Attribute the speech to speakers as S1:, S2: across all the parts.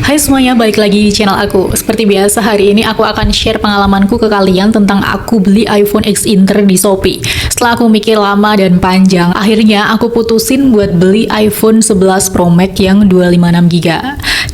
S1: Hai semuanya, balik lagi di channel aku. Seperti biasa, hari ini aku akan share pengalamanku ke kalian tentang aku beli iPhone X Inter di Shopee. Setelah aku mikir lama dan panjang, akhirnya aku putusin buat beli iPhone 11 Pro Max yang 256GB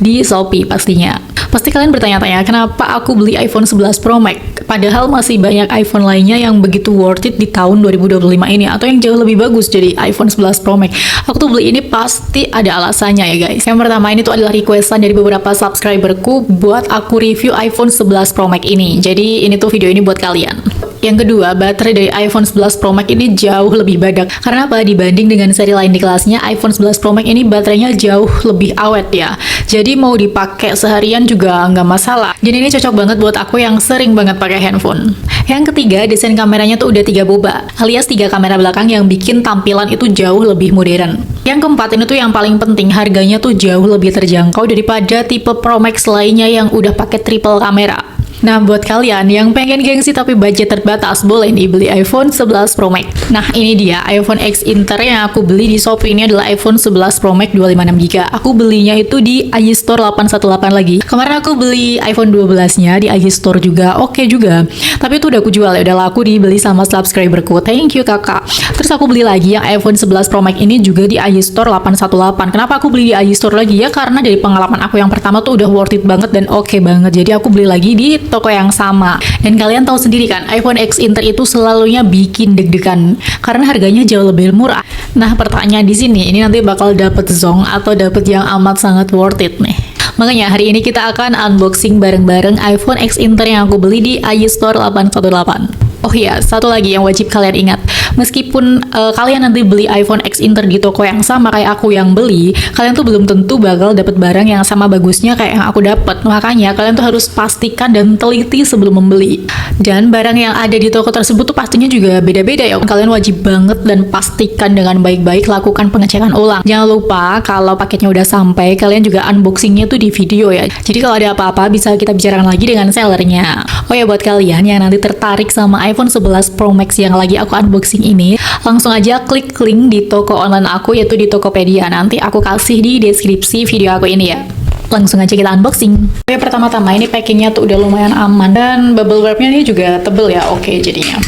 S1: di Shopee pastinya. Pasti kalian bertanya-tanya, kenapa aku beli iPhone 11 Pro Max? Padahal masih banyak iPhone lainnya yang begitu worth it di tahun 2025 ini, atau yang jauh lebih bagus jadi iPhone 11 Pro Max. Aku tuh beli ini pasti ada alasannya ya guys. Yang pertama, ini tuh adalah requestan dari beberapa subscriberku buat aku review iPhone 11 Pro Max ini. Jadi ini tuh video ini buat kalian. Yang kedua, baterai dari iPhone 11 Pro Max ini jauh lebih badak. Karena apa? Dibanding dengan seri lain di kelasnya, iPhone 11 Pro Max ini baterainya jauh lebih awet ya. Jadi mau dipakai seharian juga nggak masalah. Jadi ini cocok banget buat aku yang sering banget pakai handphone. Yang ketiga, desain kameranya tuh udah 3 boba, alias 3 kamera belakang yang bikin tampilan itu jauh lebih modern. Yang keempat, ini tuh yang paling penting, harganya tuh jauh lebih terjangkau daripada tipe Pro Max lainnya yang udah pakai triple kamera. Nah, buat kalian yang pengen gengsi tapi budget terbatas, boleh nih beli iPhone 11 Pro Max. Nah, ini dia iPhone X Inter yang aku beli di Shopee. Ini adalah iPhone 11 Pro Max 256GB. Aku belinya itu di IG Store 818 lagi. Kemarin aku beli iPhone 12-nya di IG Store juga, oke juga. Tapi itu udah aku jual ya, udah laku dibeli sama subscriberku. Thank you kakak. Terus aku beli lagi yang iPhone 11 Pro Max ini juga di IG Store 818. Kenapa aku beli di IG Store lagi ya? Karena dari pengalaman aku yang pertama tuh udah worth it banget dan oke banget. Jadi aku beli lagi di toko yang sama. Dan kalian tahu sendiri kan, iPhone X Inter itu selalunya bikin deg-degan karena harganya jauh lebih murah. Nah, pertanyaan di sini, ini nanti bakal dapet zong atau dapet yang amat sangat worth it nih. Makanya hari ini kita akan unboxing bareng-bareng iPhone X Inter yang aku beli di IG Store 818. Oh iya, satu lagi yang wajib kalian ingat. Meskipun kalian nanti beli iPhone X Inter di toko yang sama kayak aku yang beli, kalian tuh belum tentu bakal dapat barang yang sama bagusnya kayak yang aku dapat. Makanya kalian tuh harus pastikan dan teliti sebelum membeli. Dan barang yang ada di toko tersebut tuh pastinya juga beda-beda ya. Kalian wajib banget dan pastikan dengan baik-baik, lakukan pengecekan ulang. Jangan lupa kalau paketnya udah sampai, kalian juga unboxingnya tuh di video ya. Jadi kalau ada apa-apa bisa kita bicarakan lagi dengan sellernya. Oh ya, buat kalian yang nanti tertarik sama iPhone 11 Pro Max yang lagi aku unboxing ini, langsung aja klik link di toko online aku, yaitu di Tokopedia. Nanti aku kasih di deskripsi video aku ini ya. Langsung aja kita unboxing. Oke, pertama-tama ini packingnya tuh udah lumayan aman dan bubble wrapnya ini juga tebel ya. Oke, jadinya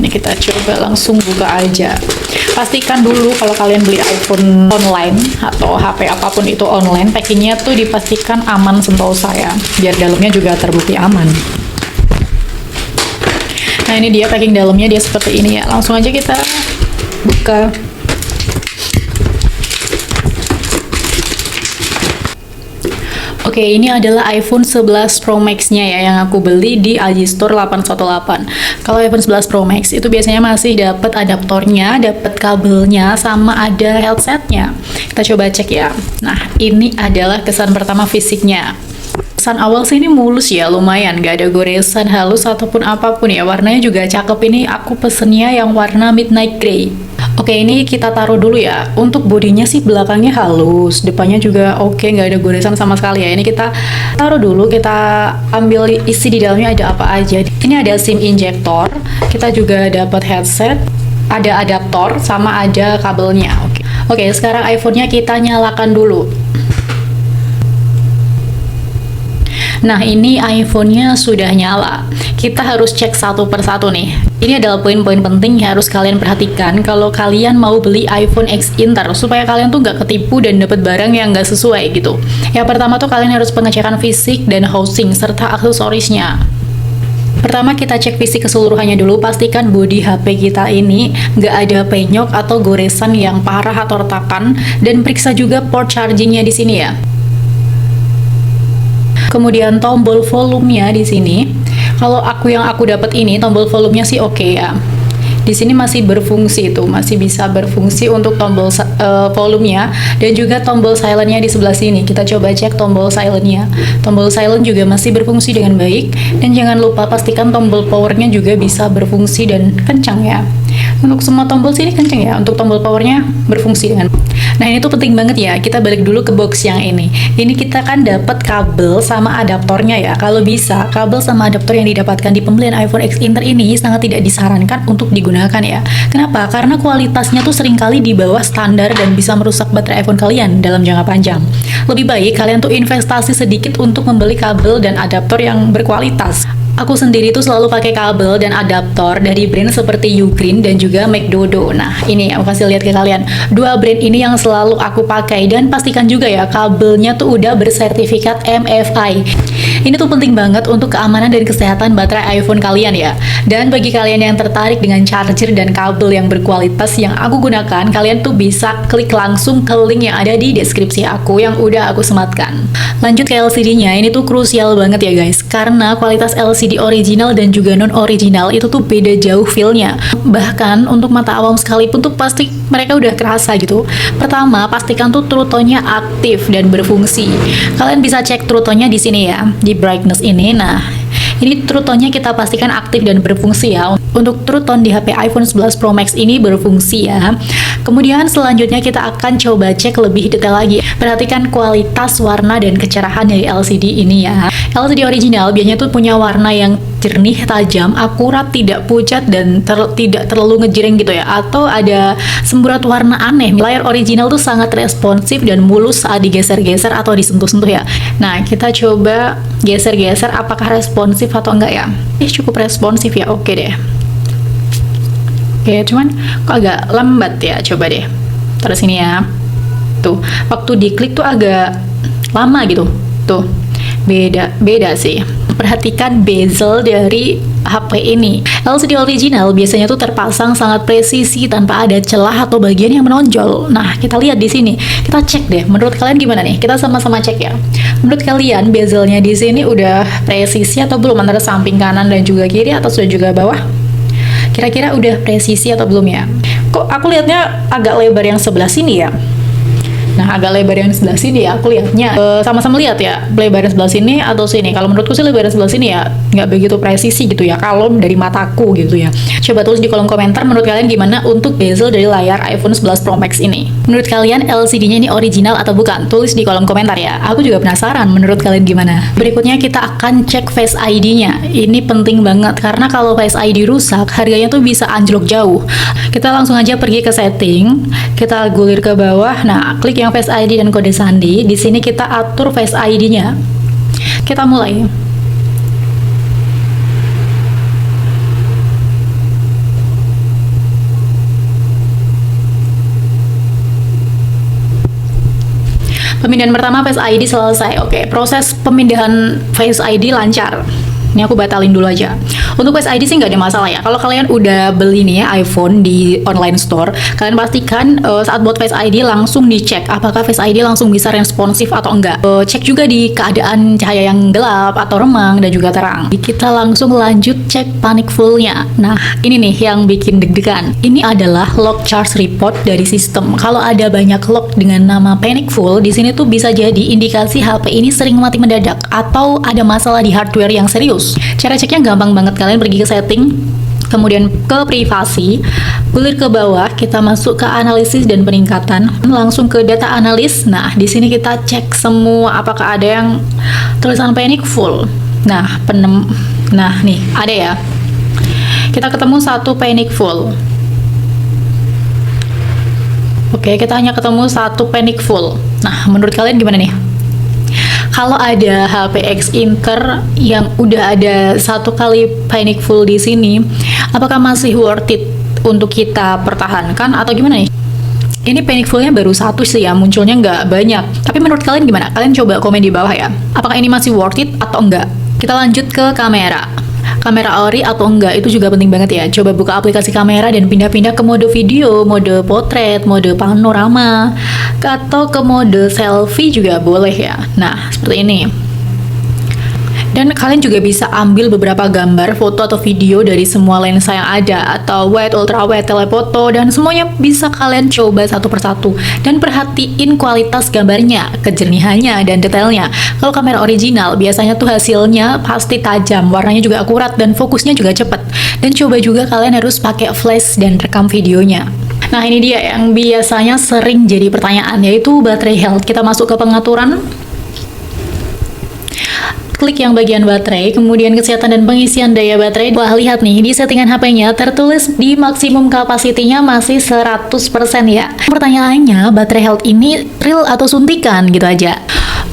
S1: ini kita coba langsung buka aja. Pastikan dulu kalau kalian beli iPhone online atau HP apapun itu online, packingnya tuh dipastikan aman setahu saya, biar dalamnya juga terbukti aman. Nah, ini dia packing dalamnya, dia seperti ini ya. Langsung aja kita buka. Oke, ini adalah iPhone 11 Pro Max-nya ya, yang aku beli di IG Store 818. Kalau iPhone 11 Pro Max itu biasanya masih dapat adaptornya, dapat kabelnya, sama ada headsetnya. Kita coba cek ya. Nah, ini adalah kesan pertama fisiknya. Kesan awal sih ini mulus ya, lumayan, gak ada goresan halus ataupun apapun ya. Warnanya juga cakep, ini aku pesennya yang warna midnight gray. Oke, ini kita taruh dulu ya. Untuk bodinya sih belakangnya halus, depannya juga oke, nggak ada goresan sama sekali ya. Ini kita taruh dulu, kita ambil isi di dalamnya ada apa aja. Ini ada SIM injektor, kita juga dapat headset, ada adaptor, sama ada kabelnya. Oke, sekarang iPhone-nya kita nyalakan dulu. Nah, ini iPhone-nya sudah nyala. Kita harus cek satu persatu nih. Ini adalah poin-poin penting yang harus kalian perhatikan kalau kalian mau beli iPhone X Inter, supaya kalian tuh nggak ketipu dan dapat barang yang nggak sesuai gitu. Yang pertama tuh kalian harus pengecekan fisik dan housing serta aksesorisnya. Pertama kita cek fisik keseluruhannya dulu, pastikan bodi HP kita ini nggak ada penyok atau goresan yang parah atau retakan, dan periksa juga port chargingnya di sini ya. Kemudian tombol volumenya di sini. Kalau yang aku dapat ini tombol volumenya sih oke ya. Di sini masih berfungsi itu, masih bisa berfungsi untuk tombol volumenya, dan juga tombol silentnya di sebelah sini. Kita coba cek tombol silentnya. Tombol silent juga masih berfungsi dengan baik, dan jangan lupa pastikan tombol powernya juga bisa berfungsi dan kencang ya. Untuk semua tombol sini kenceng ya, untuk tombol powernya berfungsi dengan. Nah ini tuh penting banget ya, kita balik dulu ke box yang ini. Ini kita kan dapat kabel sama adaptornya ya. Kalau bisa, kabel sama adaptor yang didapatkan di pembelian iPhone X Inter ini sangat tidak disarankan untuk digunakan ya. Kenapa? Karena kualitasnya tuh seringkali di bawah standar dan bisa merusak baterai iPhone kalian dalam jangka panjang. Lebih baik kalian tuh investasi sedikit untuk membeli kabel dan adaptor yang berkualitas. Aku sendiri tuh selalu pakai kabel dan adaptor dari brand seperti Ugreen dan juga McDodo. Nah, ini aku kasih lihat ke kalian. Dua brand ini yang selalu aku pakai, dan pastikan juga ya kabelnya tuh udah bersertifikat MFI. Ini tuh penting banget untuk keamanan dan kesehatan baterai iPhone kalian ya. Dan bagi kalian yang tertarik dengan charger dan kabel yang berkualitas yang aku gunakan, kalian tuh bisa klik langsung ke link yang ada di deskripsi aku yang udah aku sematkan. Lanjut ke LCD-nya, ini tuh krusial banget ya guys, karena kualitas LCD original dan juga non-original itu tuh beda jauh feel-nya. Bahkan untuk mata awam sekalipun tuh pasti mereka udah kerasa gitu. Pertama, pastikan tuh True Tone-nya aktif dan berfungsi. Kalian bisa cek True Tone-nya di sini ya, di brightness ini. Nah, ini True Tone-nya kita pastikan aktif dan berfungsi ya. Untuk True Tone di HP iPhone 11 Pro Max ini berfungsi ya. Kemudian selanjutnya kita akan coba cek lebih detail lagi. Perhatikan kualitas warna dan kecerahan dari LCD ini ya. LCD original biasanya tuh punya warna yang jernih, tajam, akurat, tidak pucat, dan tidak terlalu ngejreng gitu ya. Atau ada semburat warna aneh. Layar original tuh sangat responsif dan mulus saat digeser-geser atau disentuh-sentuh ya. Nah, kita coba geser-geser apakah responsif atau enggak ya. Cukup responsif ya, oke deh. Oke, cuman kok agak lambat ya, coba deh. Terus ini ya. Tuh, waktu diklik tuh agak lama gitu. Tuh, beda sih. Perhatikan bezel dari HP ini. LCD original biasanya tuh terpasang sangat presisi tanpa ada celah atau bagian yang menonjol. Nah, kita lihat di sini. Kita cek deh. Menurut kalian gimana nih? Kita sama-sama cek ya. Menurut kalian bezelnya di sini udah presisi atau belum, antara samping kanan dan juga kiri, atau sudah juga bawah? Kira-kira udah presisi atau belum ya? Kok aku lihatnya agak lebar yang sebelah sini ya? Nah, agak lebar yang sebelah sini ya, aku lihatnya. Sama-sama lihat ya, lebar yang sebelah sini atau sini. Kalau menurutku sih lebar yang sebelah sini ya, nggak begitu presisi gitu ya, kalau dari mataku gitu ya. Coba tulis di kolom komentar menurut kalian gimana untuk bezel dari layar iPhone 11 Pro Max ini. Menurut kalian LCD-nya ini original atau bukan? Tulis di kolom komentar ya. Aku juga penasaran menurut kalian gimana. Berikutnya kita akan cek Face ID-nya. Ini penting banget karena kalau Face ID rusak, harganya tuh bisa anjlok jauh. Kita langsung aja pergi ke setting, kita gulir ke bawah. Nah, klik yang Face ID dan kode sandi. Di sini kita atur Face ID-nya. Kita mulai. Pemindahan pertama Face ID selesai. Oke, proses pemindahan Face ID lancar. Ini aku batalin dulu aja. Untuk Face ID sih nggak ada masalah ya. Kalau kalian udah beli nih ya iPhone di online store, kalian pastikan saat buat Face ID langsung dicek apakah Face ID langsung bisa responsif atau enggak. Cek juga di keadaan cahaya yang gelap atau remang dan juga terang. Kita langsung lanjut cek panic full-nya. Nah, ini nih yang bikin deg-degan. Ini adalah lock charge report dari sistem. Kalau ada banyak lock dengan nama panic full, di sini tuh bisa jadi indikasi HP ini sering mati mendadak atau ada masalah di hardware yang serius. Cara ceknya gampang banget, kalian pergi ke setting, kemudian ke privasi, gulir ke bawah, kita masuk ke analisis dan peningkatan, langsung ke data analis. Nah, di sini kita cek semua apakah ada yang tulisan panic full. Nah, nih ada ya. Kita ketemu satu panic full. Oke, kita hanya ketemu satu panic full. Nah, menurut kalian gimana nih? Kalau ada HP X Inter yang udah ada satu kali panic full di sini, apakah masih worth it untuk kita pertahankan atau gimana nih? Ini panic full-nya baru satu sih ya, munculnya nggak banyak. Tapi menurut kalian gimana? Kalian coba komen di bawah ya. Apakah ini masih worth it atau enggak? Kita lanjut ke kamera. Kamera ori atau enggak, itu juga penting banget ya. Coba buka aplikasi kamera dan pindah-pindah ke mode video, mode potret, mode panorama, atau ke mode selfie juga boleh ya. Nah, seperti ini. Dan kalian juga bisa ambil beberapa gambar, foto atau video dari semua lensa yang ada, atau wide, ultra wide, telefoto, dan semuanya bisa kalian coba satu persatu. Dan perhatiin kualitas gambarnya, kejernihannya, dan detailnya. Kalau kamera original, biasanya tuh hasilnya pasti tajam, warnanya juga akurat, dan fokusnya juga cepat. Dan coba juga kalian harus pakai flash dan rekam videonya. Nah, ini dia yang biasanya sering jadi pertanyaan, yaitu baterai health. Kita masuk ke pengaturan. Klik yang bagian baterai, kemudian kesehatan dan pengisian daya baterai. Wah, lihat nih, di settingan HP-nya tertulis di maksimum kapasitinya masih 100% ya. Pertanyaannya, baterai health ini real atau suntikan gitu aja.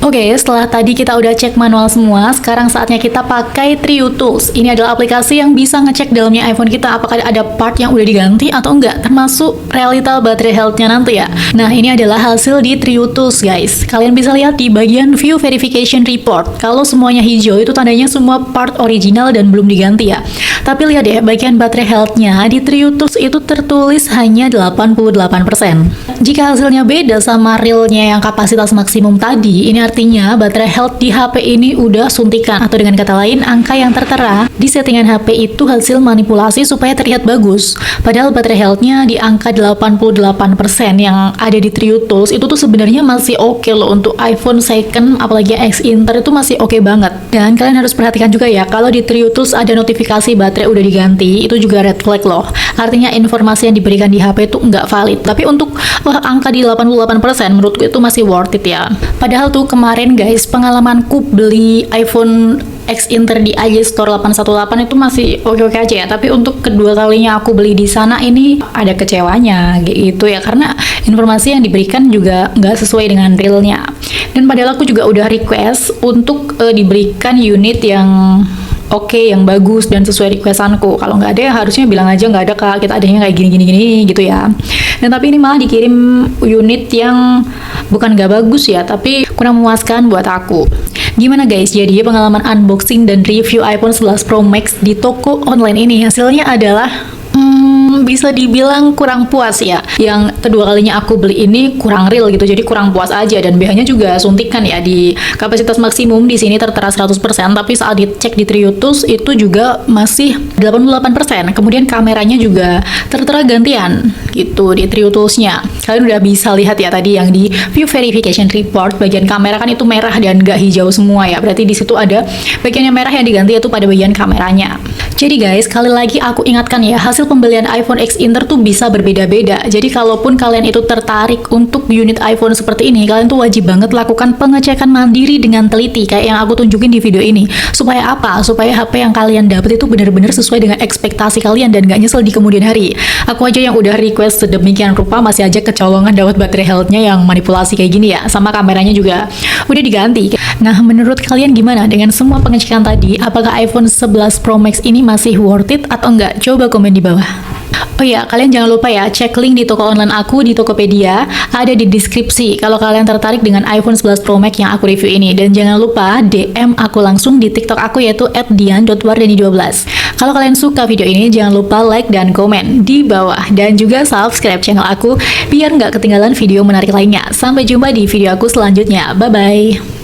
S1: Oke, setelah tadi kita udah cek manual semua, sekarang saatnya kita pakai TrueTools. Ini adalah aplikasi yang bisa ngecek dalamnya iPhone kita apakah ada part yang udah diganti atau enggak, termasuk realita baterai health-nya nanti ya. Nah, ini adalah hasil di TrueTools guys. Kalian bisa lihat di bagian View Verification Report. Kalau semuanya hijau itu tandanya semua part original dan belum diganti ya. Tapi lihat ya, bagian baterai health-nya di TrueTools itu tertulis hanya 88%. Jika hasilnya beda sama realnya yang kapasitas maksimum tadi, ini artinya baterai health di HP ini udah suntikan, atau dengan kata lain, angka yang tertera di settingan HP itu hasil manipulasi supaya terlihat bagus. Padahal baterai health-nya di angka 88% yang ada di TrueTools itu tuh sebenarnya masih oke loh untuk iPhone second, apalagi X Inter itu masih oke banget. Dan kalian harus perhatikan juga ya, kalau di TrueTools ada notifikasi baterai udah diganti, itu juga red flag loh. Artinya informasi yang diberikan di HP itu nggak valid. Tapi untuk angka di 88% menurutku itu masih worth it ya. Padahal tuh kemarin guys, pengalamanku beli iPhone X Inter di IG Store 818 itu masih oke-oke aja ya. Tapi untuk kedua kalinya aku beli di sana ini ada kecewanya gitu ya, karena informasi yang diberikan juga nggak sesuai dengan realnya. Dan padahal aku juga udah request untuk diberikan unit yang oke, yang bagus dan sesuai requestanku. Kalau nggak ada ya harusnya bilang aja nggak ada kak, kita adanya kayak gini gitu ya. Dan tapi ini malah dikirim unit yang bukan nggak bagus ya, tapi kurang memuaskan buat aku. Gimana guys, jadi pengalaman unboxing dan review iPhone 11 Pro Max di toko online ini hasilnya adalah bisa dibilang kurang puas ya. Yang kedua kalinya aku beli ini kurang real gitu, jadi kurang puas aja. Dan BH-nya juga suntikan ya, di kapasitas maksimum di sini tertera 100%, tapi saat dicek di TrueTools itu juga masih 88%. Kemudian kameranya juga tertera gantian gitu di TrueTools-nya. Kalian udah bisa lihat ya tadi yang di View Verification Report, bagian kamera kan itu merah dan gak hijau semua ya. Berarti di situ ada bagian yang merah yang diganti itu pada bagian kameranya. Jadi guys, sekali lagi aku ingatkan ya, hasil pembelian iPhone X Inter tuh bisa berbeda-beda. Jadi kalaupun kalian itu tertarik untuk unit iPhone seperti ini, kalian tuh wajib banget lakukan pengecekan mandiri dengan teliti kayak yang aku tunjukin di video ini. Supaya apa? Supaya HP yang kalian dapat itu benar-benar sesuai dengan ekspektasi kalian dan gak nyesel di kemudian hari. Aku aja yang udah request sedemikian rupa masih aja kecolongan dapat baterai health-nya yang manipulasi kayak gini ya. Sama kameranya juga udah diganti. Nah, menurut kalian gimana dengan semua pengecekan tadi? Apakah iPhone 11 Pro Max ini masih worth it atau enggak? Coba komen di bawah. Oh iya, kalian jangan lupa ya, cek link di toko online aku di Tokopedia, ada di deskripsi kalau kalian tertarik dengan iPhone 11 Pro Max yang aku review ini. Dan jangan lupa DM aku langsung di TikTok aku yaitu @dian.wardani12. Kalau kalian suka video ini, jangan lupa like dan komen di bawah. Dan juga subscribe channel aku biar nggak ketinggalan video menarik lainnya. Sampai jumpa di video aku selanjutnya. Bye-bye.